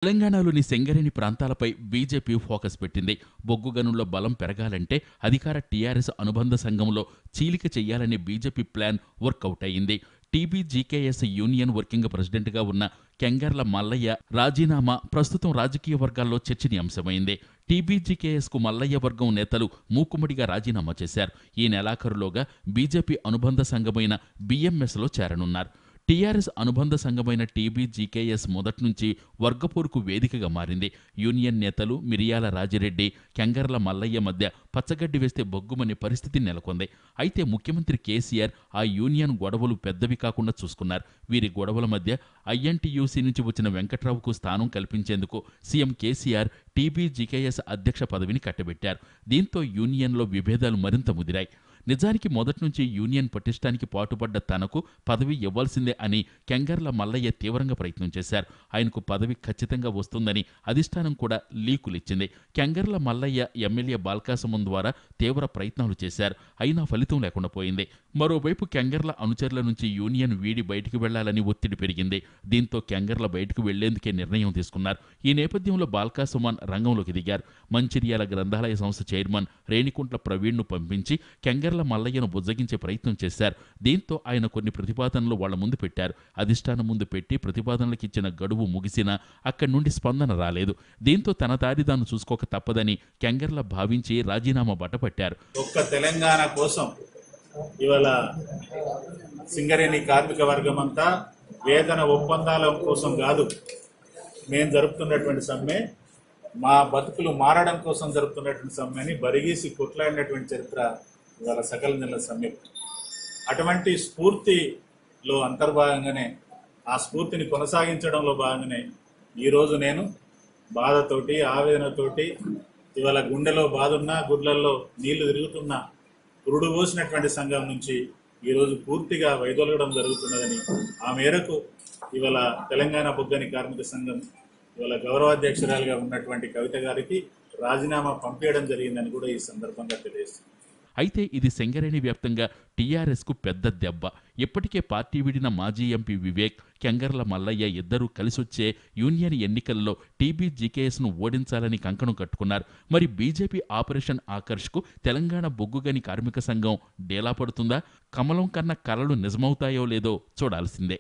తెలంగాణలోని సింగరేణి ప్రాంతాలపై BJP focus పెట్టింది. బొగ్గు గనుల్లో బలం పెరగాలంటే అధికార టీఆర్ఎస్ అనుబంధ సంఘంలో చీలిక చెయ్యాలనే బీజేపీ ప్లాన్ వర్కౌట్ అయింది. టీబీజీకేఎస్ యూనియన్ వర్కింగ్ ప్రెసిడెంట్గా ఉన్న కెంగర్ల మల్లయ్య రాజీనామా ప్రస్తుతం రాజకీయ వర్గాల్లో చర్చనీయాంశమైంది. టీబీజీకేఎస్కు మల్లయ్య వర్గం నేతలు మూకుమ్మడిగా రాజీనామా చేశారు. ఈ నెలాఖరులోగా బీజేపీ అనుబంధ సంఘమైన బీఎంఎస్లో చేరనున్నారు. టీఆర్ఎస్ అనుబంధ సంఘమైన టీబీజీకేఎస్ మొదట్నుంచి వర్గపోరుకు వేదికగా మారింది. యూనియన్ నేతలు మిరియాల రాజిరెడ్డి, కెంగర్ల మల్లయ్య మధ్య పచ్చగడ్డి వేస్తే బొగ్గుమనే పరిస్థితి నెలకొంది. అయితే ముఖ్యమంత్రి కేసీఆర్ ఆ యూనియన్ గొడవలు పెద్దవి కాకుండా చూసుకున్నారు. వీరి గొడవల మధ్య ఐఎన్టీయూసీ నుంచి వచ్చిన వెంకట్రావుకు స్థానం కల్పించేందుకు సీఎం కేసీఆర్ టీబీజీకేఎస్ అధ్యక్ష పదవిని కట్టబెట్టారు. దీంతో యూనియన్లో విభేదాలు మరింత ముదిరాయి. నిజానికి మొదట్నుంచి యూనియన్ పటిష్టానికి పాటుపడ్డ తనకు పదవి ఇవ్వాల్సిందే అని కెంగర్ల మల్లయ్య తీవ్రంగా ప్రయత్నం చేశారు. ఆయనకు పదవి ఖచ్చితంగా వస్తుందని అధిష్టానం కూడా లీకులిచ్చింది. కెంగర్ల మల్లయ్య ఎమ్మెల్యే బాల్కాసుమన్ ద్వారా తీవ్ర ప్రయత్నాలు చేశారు. అయినా ఫలితం లేకుండా పోయింది. మరోవైపు కెంగర్ల అనుచరుల నుంచి యూనియన్ వీడి బయటికి వెళ్లాలని ఒత్తిడి పెరిగింది. దీంతో కెంగర్ల బయటకు వెళ్లేందుకే నిర్ణయం తీసుకున్నారు. ఈ నేపథ్యంలో బాల్కాసుమన్ రంగంలోకి దిగారు. మంచిర్యాల గ్రంథాలయ సంస్థ చైర్మన్ రేణికుంట్ల ప్రవీణ్ను పంపించి కెంగర్ల మల్లయ్యను బుజ్జగించే ప్రయత్నం చేశారు. దీంతో ఆయన కొన్ని ప్రతిపాదనలు వాళ్ల ముందు పెట్టారు. అధిష్టానం ముందు పెట్టి ప్రతిపాదనలకు ఇచ్చిన గడువు ముగిసినా అక్కడి నుండి స్పందన రాలేదు. దీంతో తన దారి తాను చూసుకోక తప్పదని కెంగర్ల భావించి రాజీనామా బట్టపట్టారు. ఒక్క తెలంగాణ కోసం ఇవాళ సింగరేణి కార్మిక వర్గం అంతా వేతన ఒప్పందాల కోసం కాదు మేము జరుపుతున్నటువంటి సమ్మె, మా బతుకులు మారడం కోసం జరుపుతున్నటువంటి సమ్మెని బరిగీసి కొట్లాడినటువంటి చరిత్ర ఇవాళ సకల నెల సమ్మె. అటువంటి స్ఫూర్తిలో అంతర్భాగంగానే ఆ స్ఫూర్తిని కొనసాగించడంలో భాగంగానే ఈరోజు నేను బాధతోటి ఆవేదనతోటి ఇవాళ గుండెలో బాధున్నా గుడ్లల్లో నీళ్లు తిరుగుతున్న పురుడు పోసినటువంటి సంఘం నుంచి ఈరోజు పూర్తిగా వైదొలగడం జరుగుతున్నదని ఆ మేరకు ఇవాళ తెలంగాణ బొగ్గని కార్మిక సంఘం ఇవాళ గౌరవాధ్యక్షురాలుగా ఉన్నటువంటి కవిత గారికి రాజీనామా పంపించడం జరిగిందని కూడా ఈ సందర్భంగా తెలియజేస్తుంది. అయితే ఇది సింగరేణి వ్యాప్తంగా టీఆర్ఎస్కు పెద్ద దెబ్బ. ఇప్పటికే పార్టీ విడిన మాజీ ఎంపీ వివేక్, కెంగర్ల మల్లయ్య ఇద్దరూ కలిసొచ్చే యూనియన్ ఎన్నికల్లో టీబీజీకేఎస్ను ఓడించాలని కంకణం కట్టుకున్నారు. మరి బీజేపీ ఆపరేషన్ ఆకర్ష్కు తెలంగాణ బొగ్గుగని కార్మిక సంఘం డేలా పడుతుందా? కమలం కన్న కలలు నిజమవుతాయో లేదో చూడాల్సిందే.